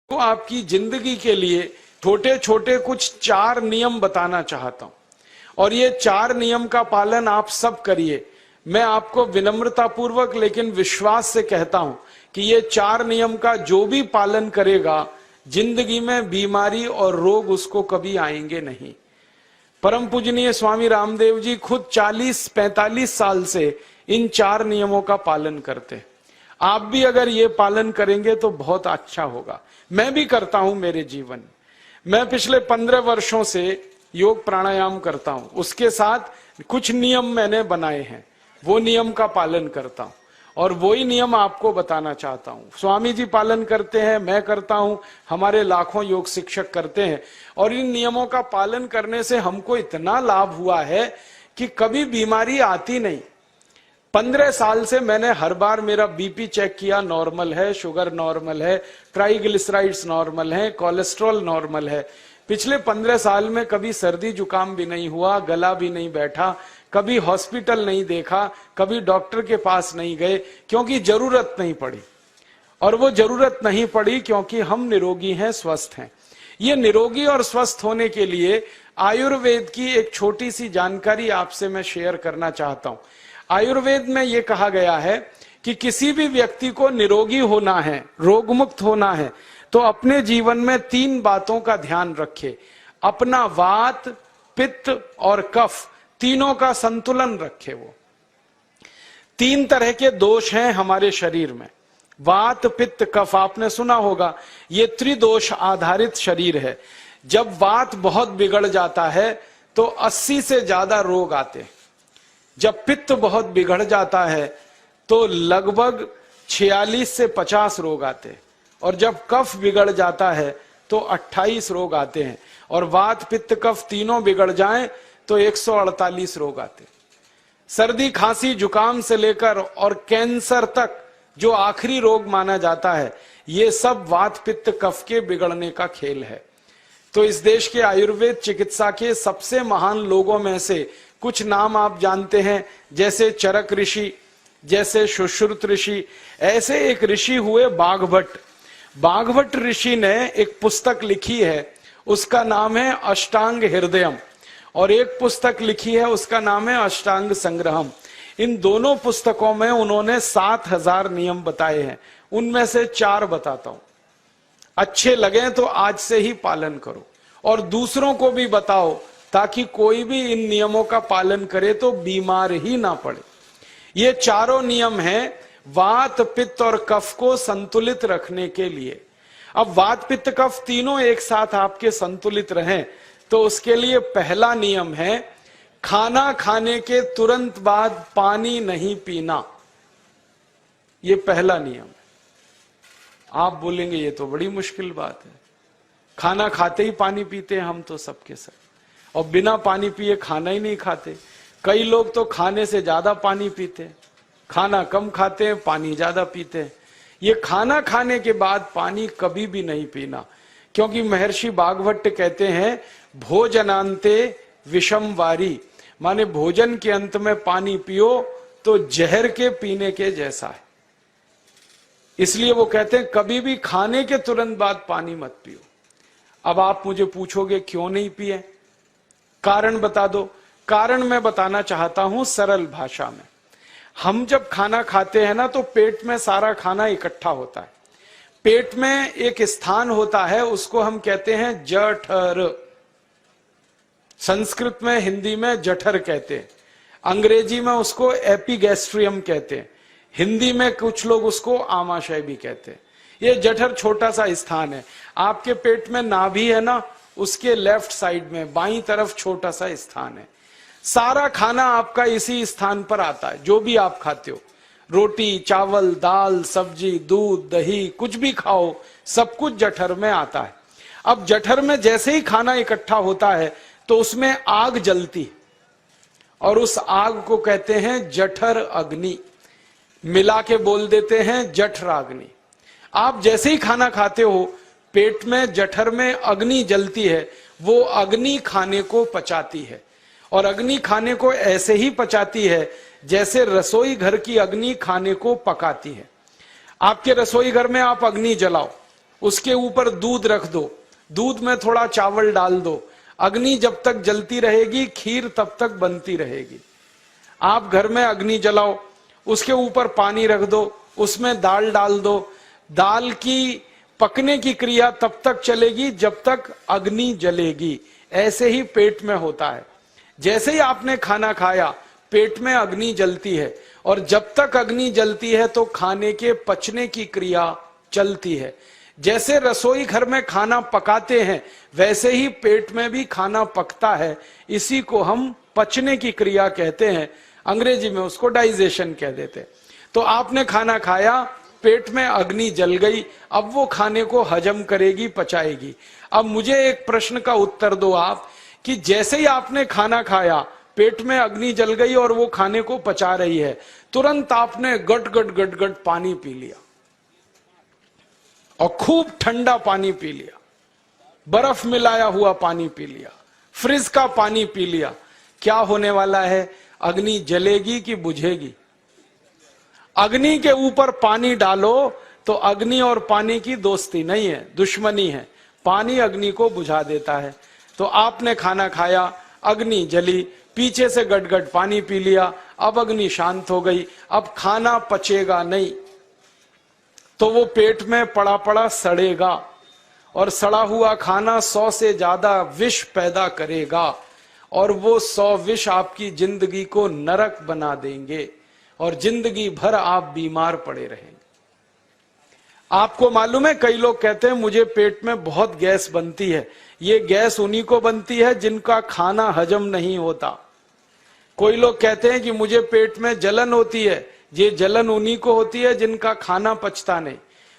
तो आपकी जिंदगी के लिए छोटे छोटे कुछ 4 नियम बताना चाहता हूं, और ये 4 नियम का पालन आप सब करिए। मैं आपको विनम्रतापूर्वक लेकिन विश्वास से कहता हूं कि ये 4 नियम का जो भी पालन करेगा, जिंदगी में बीमारी और रोग उसको कभी आएंगे नहीं। परम पूजनीय स्वामी रामदेव जी खुद 40-45 साल से इन 4 नियमों का पालन करते हैं। आप भी अगर ये पालन करेंगे तो बहुत अच्छा होगा। मैं भी करता हूं मेरे जीवन। मैं पिछले 15 वर्षों से योग प्राणायाम करता हूं, उसके साथ कुछ नियम मैंने बनाए हैं, वो नियम का पालन करता हूं और वही नियम आपको बताना चाहता हूं। स्वामी जी पालन करते हैं, मैं करता हूं, हमारे लाखों योग शिक्षक करते हैं, और इन नियमों का पालन करने से हमको इतना लाभ हुआ है कि कभी बीमारी आती नहीं। 15 साल से मैंने हर बार मेरा बीपी चेक किया, नॉर्मल है, शुगर नॉर्मल है, ट्राइग्लिसराइड्स नॉर्मल है, कोलेस्ट्रॉल नॉर्मल है। पिछले 15 साल में कभी सर्दी जुकाम भी नहीं हुआ, गला भी नहीं बैठा, कभी हॉस्पिटल नहीं देखा, कभी डॉक्टर के पास नहीं गए, क्योंकि जरूरत नहीं पड़ी। और वो जरूरत नहीं पड़ी क्योंकि हम निरोगी हैं, स्वस्थ हैं। ये निरोगी और स्वस्थ होने के लिए आयुर्वेद की एक छोटी सी जानकारी आपसे मैं शेयर करना चाहता हूं। आयुर्वेद में यह कहा गया है कि किसी भी व्यक्ति को निरोगी होना है, रोग मुक्त होना है, तो अपने जीवन में 3 बातों का ध्यान रखे। अपना वात, पित्त और कफ, तीनों का संतुलन रखे। वो 3 तरह के दोष हैं हमारे शरीर में, वात, पित्त, कफ। आपने सुना होगा, ये त्रिदोष आधारित शरीर है। जब वात बहुत बिगड़ जाता है तो 80 से ज्यादा रोग आते हैं। जब पित्त बहुत बिगड़ जाता है तो लगभग 46 से 50 रोग आते हैं, और जब कफ बिगड़ जाता है तो 28 रोग आते हैं, और वात, पित्त, कफ तीनों बिगड़ जाएं तो 148 रोग आते हैं। सर्दी, खांसी, जुकाम से लेकर और कैंसर तक जो आखिरी रोग माना जाता है, ये सब वात, पित्त, कफ के बिगड़ने का खेल है। तो इस देश के आयुर्वेद चिकित्सा के सबसे महान लोगों में से कुछ नाम आप जानते हैं, जैसे चरक ऋषि, जैसे सुश्रुत ऋषि। ऐसे एक ऋषि हुए बाघभट्ट। बाघभट्ट ऋषि ने एक पुस्तक लिखी है, उसका नाम है अष्टांग हृदयम, और एक पुस्तक लिखी है, उसका नाम है अष्टांग संग्रहम। इन दोनों पुस्तकों में उन्होंने 7000 नियम बताए हैं। उनमें से 4 बताता हूं, अच्छे लगे तो आज से ही पालन करो और दूसरों को भी बताओ, ताकि कोई भी इन नियमों का पालन करे तो बीमार ही ना पड़े। ये 4 नियम हैं वात, पित्त और कफ को संतुलित रखने के लिए। अब वात, पित्त, कफ तीनों एक साथ आपके संतुलित रहें तो उसके लिए पहला नियम है खाना खाने के तुरंत बाद पानी नहीं पीना। ये पहला नियम है। आप बोलेंगे ये तो बड़ी मुश्किल बात है, खाना खाते ही पानी पीते हैं हम तो सबके सब, और बिना पानी पिए खाना ही नहीं खाते। कई लोग तो खाने से ज्यादा पानी पीते हैं, खाना कम खाते हैं, पानी ज्यादा पीते हैं। ये खाना खाने के बाद पानी कभी भी नहीं पीना, क्योंकि महर्षि बाघभट्ट कहते हैं भोजनांते विषम वारी, माने भोजन के अंत में पानी पियो तो जहर के पीने के जैसा है। इसलिए वो कहते हैं कभी भी खाने के तुरंत बाद पानी मत पियो। अब आप मुझे पूछोगे क्यों नहीं पिए, कारण बता दो। कारण मैं बताना चाहता हूं सरल भाषा में। हम जब खाना खाते हैं ना तो पेट में सारा खाना इकट्ठा होता है। पेट में एक स्थान होता है, उसको हम कहते हैं जठर। संस्कृत में, हिंदी में जठर कहते हैं, अंग्रेजी में उसको एपिगैस्ट्रियम कहते हैं, हिंदी में कुछ लोग उसको आमाशय भी कहते हैं। ये जठर छोटा सा स्थान है। आपके पेट में नाभि है ना, उसके लेफ्ट साइड में बाईं तरफ छोटा सा स्थान है। सारा खाना आपका इसी स्थान पर आता है। जो भी आप खाते हो, रोटी, चावल, दाल, सब्जी, दूध, दही, कुछ भी खाओ, सब कुछ जठर में आता है। अब जठर में जैसे ही खाना इकट्ठा होता है तो उसमें आग जलती, और उस आग को कहते हैं जठर अग्नि। मिला के बोल देते हैं जठराग्नि। आप जैसे ही खाना खाते हो, पेट में जठर में अग्नि जलती है, वो अग्नि खाने को पचाती है। और अग्नि खाने को ऐसे ही पचाती है जैसे रसोई घर की अग्नि खाने को पकाती है। आपके रसोई घर में आप अग्नि जलाओ उसके ऊपर दूध रख दो, दूध में थोड़ा चावल डाल दो, अग्नि जब तक जलती रहेगी खीर तब तक बनती रहेगी। आप घर में अग्नि जलाओ, उसके ऊपर पानी रख दो, उसमें दाल डाल दो, दाल की पकने की क्रिया तब तक चलेगी जब तक अग्नि जलेगी। ऐसे ही पेट में होता है, जैसे ही आपने खाना खाया पेट में अग्नि जलती है, और जब तक अग्नि जलती है तो खाने के पचने की क्रिया चलती है। जैसे रसोई घर में खाना पकाते हैं वैसे ही पेट में भी खाना पकता है, इसी को हम पचने की क्रिया कहते हैं, अंग्रेजी में उसको डाइजेशन कह देते हैं। तो आपने खाना खाया, पेट में अग्नि जल गई, अब वो खाने को हजम करेगी, पचाएगी। अब मुझे एक प्रश्न का उत्तर दो आप, कि जैसे ही आपने खाना खाया पेट में अग्नि जल गई और वो खाने को पचा रही है, तुरंत आपने गट गट गट गट पानी पी लिया, और खूब ठंडा पानी पी लिया, बर्फ मिलाया हुआ पानी पी लिया, फ्रिज का पानी पी लिया। क्या होने वाला है? अग्नि जलेगी कि बुझेगी? अग्नि के ऊपर पानी डालो तो अग्नि और पानी की दोस्ती नहीं है, दुश्मनी है। पानी अग्नि को बुझा देता है। तो आपने खाना खाया, अग्नि जली, पीछे से गटगट पानी पी लिया, अब अग्नि शांत हो गई, अब खाना पचेगा नहीं, तो वो पेट में पड़ा पड़ा सड़ेगा, और सड़ा हुआ खाना 100 से ज्यादा विष पैदा करेगा, और वो 100 विष आपकी जिंदगी को नरक बना देंगे, और जिंदगी भर आप बीमार पड़े रहेंगे। आपको मालूम है, कई लोग कहते हैं मुझे पेट में बहुत गैस बनती है। ये गैस उन्हीं को बनती है जिनका खाना हजम नहीं होता। कोई लोग कहते हैं कि मुझे पेट में जलन होती है, ये जलन उन्हीं को होती है जिनका खाना पचता नहीं।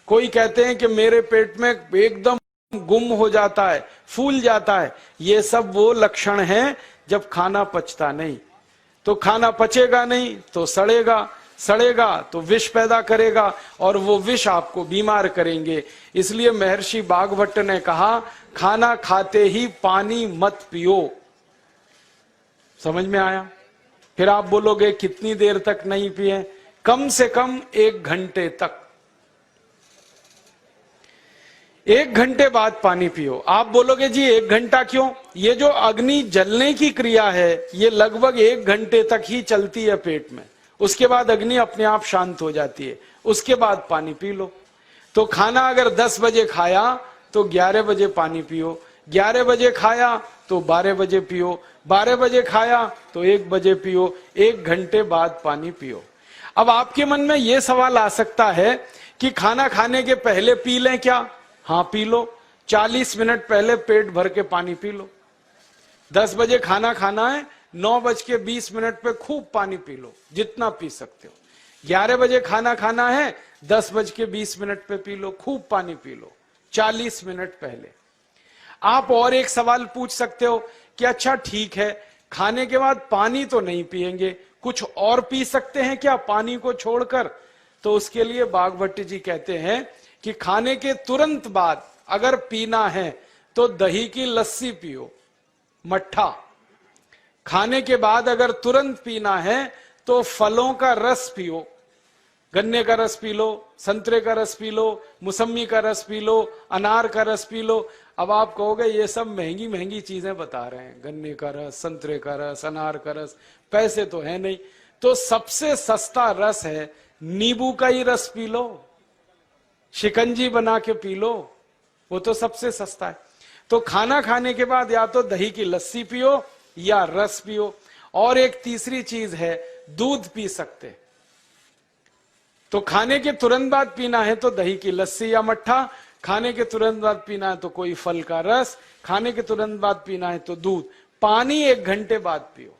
कोई कहते हैं कि मेरे पेट में एकदम गुम हो जाता है, फूल जाता है, ये सब वो लक्षण हैं जब खाना पचता नहीं। तो खाना पचेगा नहीं तो सड़ेगा, सड़ेगा तो विष पैदा करेगा, और वो विष आपको बीमार करेंगे। इसलिए महर्षि भागवत ने कहा, खाना खाते ही पानी मत पियो। समझ में आया? फिर आप बोलोगे कितनी देर तक नहीं पिए? कम से कम 1 घंटे तक। 1 घंटे बाद पानी पियो। आप बोलोगे जी 1 घंटा क्यों? ये जो अग्नि जलने की क्रिया है ये लगभग 1 घंटे तक ही चलती है पेट में, उसके बाद अग्नि अपने आप शांत हो जाती है, उसके बाद पानी पी लो। तो खाना अगर 10 बजे खाया तो 11 बजे पानी पियो, 11 बजे खाया तो 12 बजे पियो, 12 बजे खाया तो 1 बजे पियो, 1 घंटे बाद पानी पियो। अब आपके मन में यह सवाल आ सकता है कि खाना खाने के पहले पी लें क्या? हाँ पी लो, 40 मिनट पहले पेट भर के पानी पी लो। 10 बजे खाना खाना है, 9:20 पे खूब पानी पी लो, जितना पी सकते हो। 11 बजे खाना खाना है, 10:20 पे पी लो, खूब पानी पी लो, 40 मिनट पहले। आप और एक सवाल पूछ सकते हो कि अच्छा ठीक है, खाने के बाद पानी तो नहीं पिएंगे, कुछ और पी सकते हैं क्या पानी को छोड़कर? तो उसके लिए भागवत जी कहते हैं कि खाने के तुरंत बाद अगर पीना है तो दही की लस्सी पियो, मट्ठा। खाने के बाद अगर तुरंत पीना है तो फलों का रस पियो, गन्ने का रस पी लो, संतरे का रस पी लो, मौसमी का रस पी लो, अनार का रस पी लो। अब आप कहोगे ये सब महंगी महंगी चीजें बता रहे हैं, गन्ने का रस, संतरे का रस, अनार का रस, पैसे तो है नहीं। तो सबसे सस्ता रस है नींबू का ही रस पी लो, शिकंजी बना के पी लो, वो तो सबसे सस्ता है। तो खाना खाने के बाद या तो दही की लस्सी पियो या रस पियो। और एक तीसरी चीज है, दूध पी सकते। तो खाने के तुरंत बाद पीना है तो दही की लस्सी या मट्ठा, खाने के तुरंत बाद पीना है तो कोई फल का रस, खाने के तुरंत बाद पीना है तो दूध। पानी 1 घंटे बाद पियो।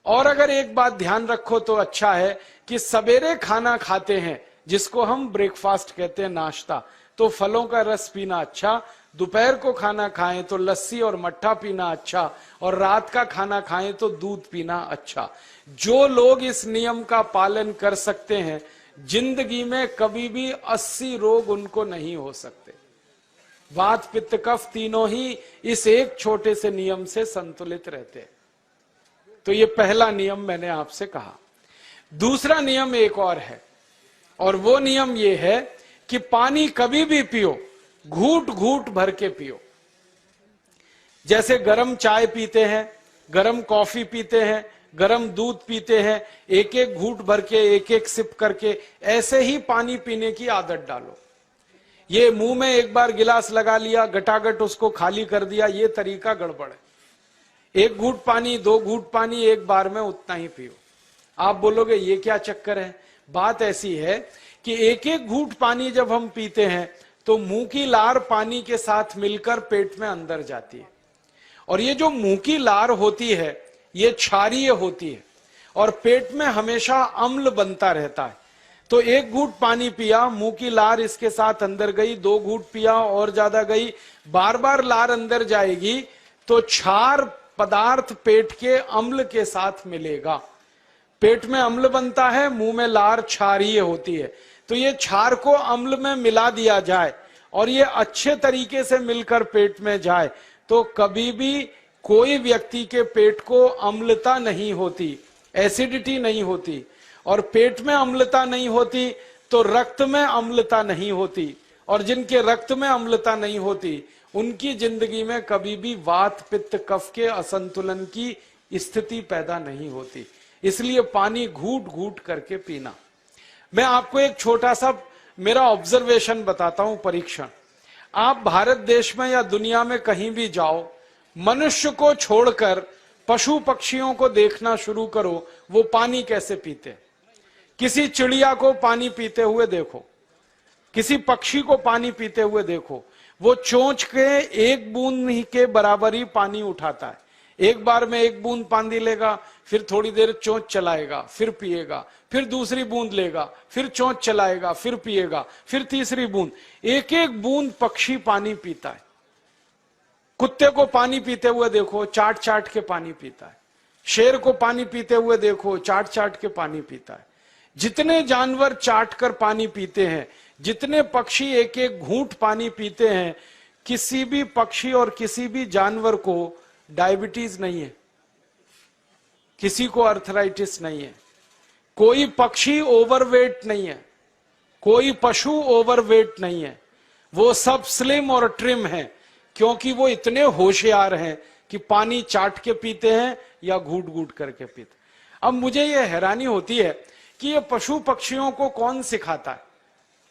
और अगर एक बात ध्यान रखो तो अच्छा है कि सवेरे खाना खाते हैं जिसको हम ब्रेकफास्ट कहते हैं, नाश्ता, तो फलों का रस पीना अच्छा, दोपहर को खाना खाएं तो लस्सी और मट्ठा पीना अच्छा, और रात का खाना खाएं तो दूध पीना अच्छा। जो लोग इस नियम का पालन कर सकते हैं जिंदगी में कभी भी 80 रोग उनको नहीं हो सकते। वात पित्त कफ तीनों ही इस एक छोटे से नियम से संतुलित रहते हैं। तो ये पहला नियम मैंने आपसे कहा। दूसरा नियम एक और है, और वो नियम ये है कि पानी कभी भी पियो, घूट घूट भर के पियो। जैसे गरम चाय पीते हैं, गरम कॉफी पीते हैं, गरम दूध पीते हैं, एक एक घूट भर के, एक एक सिप करके, ऐसे ही पानी पीने की आदत डालो। ये मुंह में एक बार गिलास लगा लिया, गटागट उसको खाली कर दिया, ये तरीका गड़बड़ है। एक घूट पानी, दो घूट पानी एक बार में उतना ही पियो। आप बोलोगे ये क्या चक्कर है? बात ऐसी है कि एक एक घूट पानी जब हम पीते हैं तो मुंह की लार पानी के साथ मिलकर पेट में अंदर जाती है, और ये जो मुंह की लार होती है ये क्षारीय होती है और पेट में हमेशा अम्ल बनता रहता है। तो एक घूट पानी पिया, मुंह की लार इसके साथ अंदर गई, दो घूट पिया और ज्यादा गई, बार बार लार अंदर जाएगी तो क्षार पदार्थ पेट के अम्ल के साथ मिलेगा। पेट में अम्ल बनता है, मुंह में लार क्षारीय होती है। तो ये क्षार को अम्ल में मिला दिया जाए और ये अच्छे तरीके से मिलकर पेट में जाए तो कभी भी कोई व्यक्ति के पेट को अम्लता नहीं होती, एसिडिटी नहीं होती। और पेट में अम्लता नहीं होती तो रक्त में अम्लता नहीं होती, और जिनके रक्त में अम्लता नहीं होती उनकी जिंदगी में कभी भी वात पित्त कफ के असंतुलन की स्थिति पैदा नहीं होती। इसलिए पानी घूट घूट करके पीना। मैं आपको एक छोटा सा मेरा ऑब्जर्वेशन बताता हूं, परीक्षण। आप भारत देश में या दुनिया में कहीं भी जाओ, मनुष्य को छोड़कर पशु पक्षियों को देखना शुरू करो, वो पानी कैसे पीते। किसी चिड़िया को पानी पीते हुए देखो, किसी पक्षी को पानी पीते हुए देखो, वो चोंच के एक बूंद के बराबर ही पानी उठाता है। एक बार में एक बूंद पानी लेगा, फिर थोड़ी देर चोंच चलाएगा, फिर पिएगा, फिर दूसरी बूंद लेगा, फिर चोंच चलाएगा, फिर पिएगा, फिर तीसरी बूंद। एक एक बूंद पक्षी पानी पीता है। कुत्ते को पानी पीते हुए देखो, चाट चाट के पानी पीता है। शेर को पानी पीते हुए देखो, चाट चाट के पानी पीता है। जितने जानवर चाट कर पानी पीते हैं, जितने पक्षी एक एक घूंट पानी पीते हैं, किसी भी पक्षी और किसी भी जानवर को डायबिटीज नहीं है, किसी को अर्थराइटिस नहीं है, कोई पक्षी ओवरवेट नहीं है, कोई पशु ओवरवेट नहीं है। वो सब स्लिम और ट्रिम हैं, क्योंकि वो इतने होशियार हैं कि पानी चाट के पीते हैं या घूट घूट करके पीते। अब मुझे ये हैरानी होती है कि ये पशु पक्षियों को कौन सिखाता है?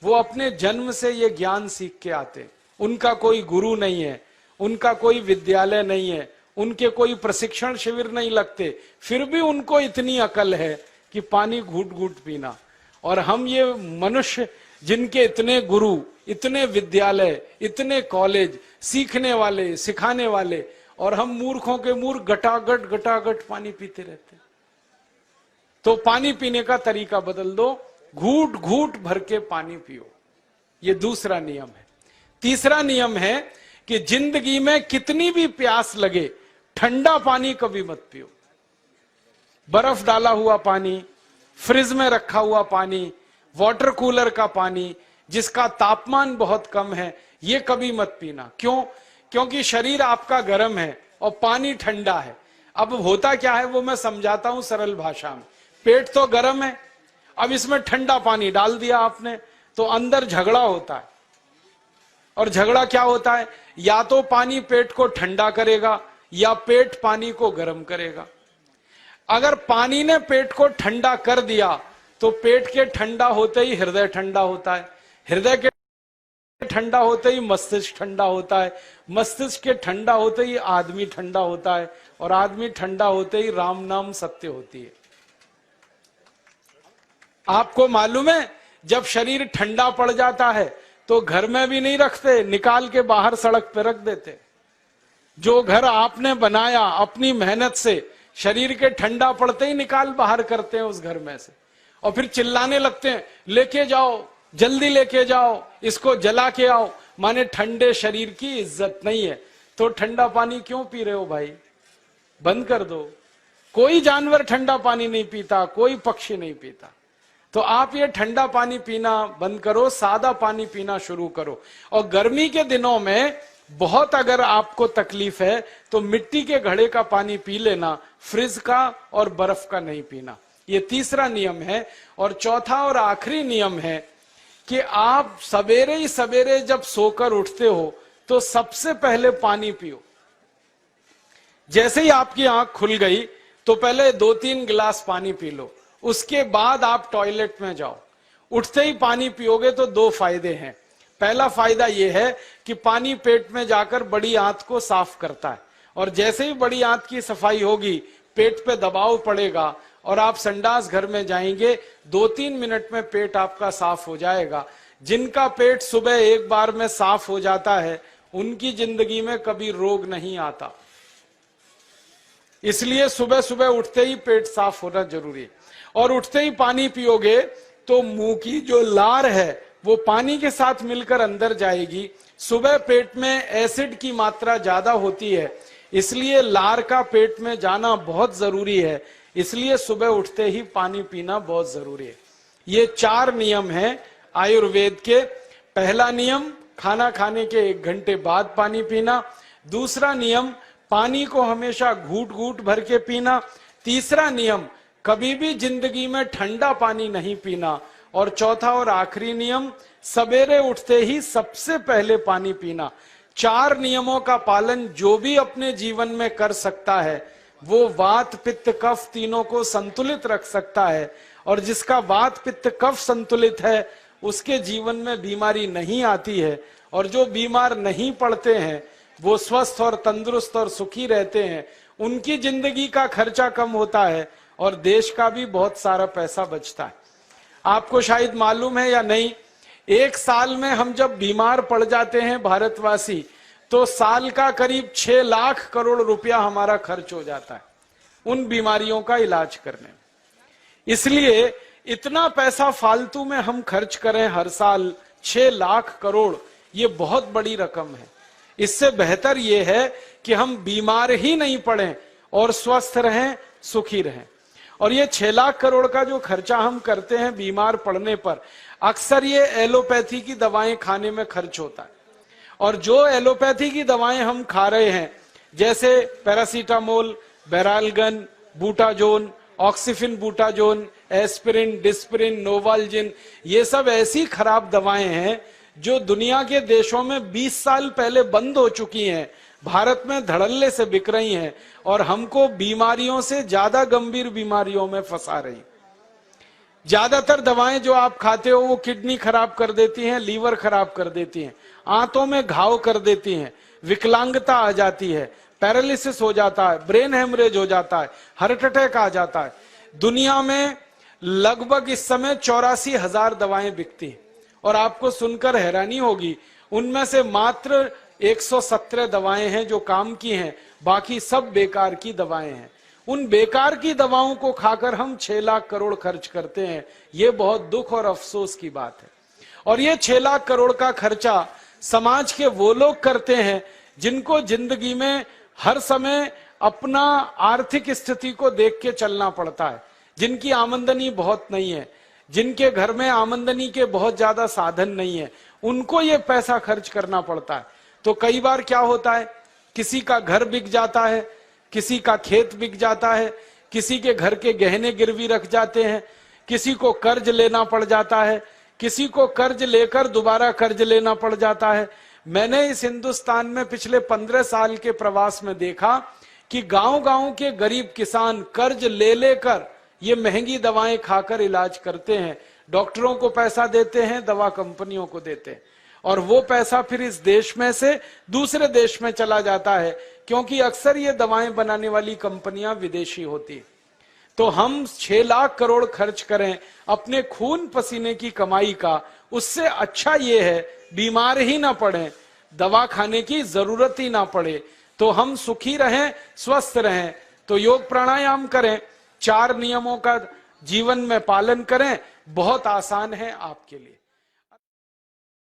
वो अपने जन्म से ये ज्ञान सीख के आते। उनका कोई गुरु नहीं है, उनका कोई विद्यालय नहीं है, उनके कोई प्रशिक्षण शिविर नहीं लगते, फिर भी उनको इतनी अकल है कि पानी घूट घूट पीना। और हम ये मनुष्य जिनके इतने गुरु, इतने विद्यालय, इतने कॉलेज, सीखने वाले, सिखाने वाले, और हम मूर्खों के मूर्ख गटागट गटागट पानी पीते रहते। तो पानी पीने का तरीका बदल दो, घूट घूट भर के पानी पियो। ये दूसरा नियम है। तीसरा नियम है कि जिंदगी में कितनी भी प्यास लगे, ठंडा पानी कभी मत पियो। बर्फ डाला हुआ पानी, फ्रिज में रखा हुआ पानी, वाटर कूलर का पानी जिसका तापमान बहुत कम है, ये कभी मत पीना। क्यों? क्योंकि शरीर आपका गर्म है और पानी ठंडा है। अब होता क्या है वो मैं समझाता हूं सरल भाषा में। पेट तो गर्म है, अब इसमें ठंडा पानी डाल दिया आपने तो अंदर झगड़ा होता है। और झगड़ा क्या होता है? या तो पानी पेट को ठंडा करेगा या पेट पानी को गर्म करेगा। अगर पानी ने पेट को ठंडा कर दिया तो पेट के ठंडा होते ही हृदय ठंडा होता है, हृदय के ठंडा होते ही मस्तिष्क ठंडा होता है, मस्तिष्क के ठंडा होते ही आदमी ठंडा होता है, और आदमी ठंडा होते ही राम नाम सत्य होती है। आपको मालूम है जब शरीर ठंडा पड़ जाता है तो घर में भी नहीं रखते, निकाल के बाहर सड़क पे रख देते। जो घर आपने बनाया अपनी मेहनत से, शरीर के ठंडा पड़ते ही निकाल बाहर करते हैं उस घर में से, और फिर चिल्लाने लगते हैं लेके जाओ, जल्दी लेके जाओ, इसको जला के आओ। माने ठंडे शरीर की इज्जत नहीं है। तो ठंडा पानी क्यों पी रहे हो भाई? बंद कर दो। कोई जानवर ठंडा पानी नहीं पीता, कोई पक्षी नहीं पीता। तो आप ये ठंडा पानी पीना बंद करो, सादा पानी पीना शुरू करो। और गर्मी के दिनों में बहुत अगर आपको तकलीफ है तो मिट्टी के घड़े का पानी पी लेना, फ्रिज का और बर्फ का नहीं पीना। ये तीसरा नियम है। और चौथा और आखिरी नियम है कि आप सवेरे ही सवेरे जब सोकर उठते हो तो सबसे पहले पानी पियो। जैसे ही आपकी आंख खुल गई तो पहले 2-3 गिलास पानी पी लो, उसके बाद आप टॉयलेट में जाओ। उठते ही पानी पियोगे तो 2 फायदे हैं। पहला फायदा यह है कि पानी पेट में जाकर बड़ी आंत को साफ करता है, और जैसे ही बड़ी आंत की सफाई होगी पेट पे दबाव पड़ेगा और आप संडास घर में जाएंगे, 2-3 मिनट में पेट आपका साफ हो जाएगा। जिनका पेट सुबह एक बार में साफ हो जाता है उनकी जिंदगी में कभी रोग नहीं आता। इसलिए सुबह सुबह उठते ही पेट साफ होना जरूरी है। और उठते ही पानी पियोगे तो मुंह की जो लार है वो पानी के साथ मिलकर अंदर जाएगी। सुबह पेट में एसिड की मात्रा ज्यादा होती है, इसलिए लार का पेट में जाना बहुत जरूरी है। इसलिए सुबह उठते ही पानी पीना बहुत जरूरी है। ये 4 नियम हैं आयुर्वेद के। पहला नियम, खाना खाने के 1 घंटे बाद पानी पीना। दूसरा नियम, पानी को हमेशा घूट घूट भर के पीना। तीसरा नियम, कभी भी जिंदगी में ठंडा पानी नहीं पीना। और चौथा और आखिरी नियम, सवेरे उठते ही सबसे पहले पानी पीना। 4 नियमों का पालन जो भी अपने जीवन में कर सकता है वो वात पित्त कफ तीनों को संतुलित रख सकता है। और जिसका वात पित्त कफ संतुलित है उसके जीवन में बीमारी नहीं आती है। और जो बीमार नहीं पड़ते हैं वो स्वस्थ और तंदुरुस्त और सुखी रहते हैं। उनकी जिंदगी का खर्चा कम होता है और देश का भी बहुत सारा पैसा बचता है। आपको शायद मालूम है या नहीं, 1 साल में हम जब बीमार पड़ जाते हैं भारतवासी, तो साल का करीब 6 लाख करोड़ रुपया हमारा खर्च हो जाता है उन बीमारियों का इलाज करने में। इसलिए इतना पैसा फालतू में हम खर्च करें हर साल 6 लाख करोड़, ये बहुत बड़ी रकम है। इससे बेहतर ये है कि हम बीमार ही नहीं पड़ें और स्वस्थ रहें, सुखी रहें। और ये 6 लाख करोड़ का जो खर्चा हम करते हैं बीमार पड़ने पर, अक्सर ये एलोपैथी की दवाएं खाने में खर्च होता है। और जो एलोपैथी की दवाएं हम खा रहे हैं, जैसे paracetamol, Baralgan, Butazone, oxyphenbutazone, aspirin, Disprin, Novalgin, ये सब ऐसी खराब दवाएं हैं जो दुनिया के देशों में 20 साल पहले बंद हो चुकी हैं, भारत में धड़ल्ले से बिक रही हैं और हमको बीमारियों से ज्यादा गंभीर बीमारियों में फंसा रही। ज्यादातर दवाएं जो आप खाते हो वो किडनी खराब कर देती हैं, लीवर खराब कर देती हैं, आंतों में घाव कर देती हैं, विकलांगता आ जाती है, पैरालिसिस हो जाता है, ब्रेन हेमरेज हो जाता है, हार्ट अटैक आ जाता है। दुनिया में लगभग इस समय 84,000 दवाएं बिकती हैं और आपको सुनकर हैरानी होगी, उनमें से मात्र 117 दवाएं हैं जो काम की हैं, बाकी सब बेकार की दवाएं हैं। उन बेकार की दवाओं को खाकर हम 6 लाख करोड़ खर्च करते हैं। ये बहुत दुख और अफसोस की बात है। और ये 6 लाख करोड़ का खर्चा समाज के वो लोग करते हैं जिनको जिंदगी में हर समय अपना आर्थिक स्थिति को देख के चलना पड़ता है, जिनकी आमदनी बहुत नहीं है, जिनके घर में आमदनी के बहुत ज्यादा साधन नहीं है, उनको ये पैसा खर्च करना पड़ता है। तो कई बार क्या होता है, किसी का घर बिक जाता है, किसी का खेत बिक जाता है, किसी के घर के गहने गिरवी रख जाते हैं, किसी को कर्ज लेना पड़ जाता है, किसी को कर्ज लेकर दोबारा कर्ज लेना पड़ जाता है। मैंने इस हिंदुस्तान में पिछले 15 साल के प्रवास में देखा कि गांव-गांव के गरीब किसान कर्ज ले लेकर ये महंगी दवाएं खाकर इलाज करते हैं, डॉक्टरों को पैसा देते हैं, दवा कंपनियों को देते हैं, और वो पैसा फिर इस देश में से दूसरे देश में चला जाता है, क्योंकि अक्सर ये दवाएं बनाने वाली कंपनियां विदेशी होती है। तो हम 6 लाख करोड़ खर्च करें अपने खून पसीने की कमाई का, उससे अच्छा ये है बीमार ही ना पड़े, दवा खाने की जरूरत ही ना पड़े, तो हम सुखी रहें, स्वस्थ रहें। तो योग प्राणायाम करें, 4 नियमों का जीवन में पालन करें, बहुत आसान है आपके लिए।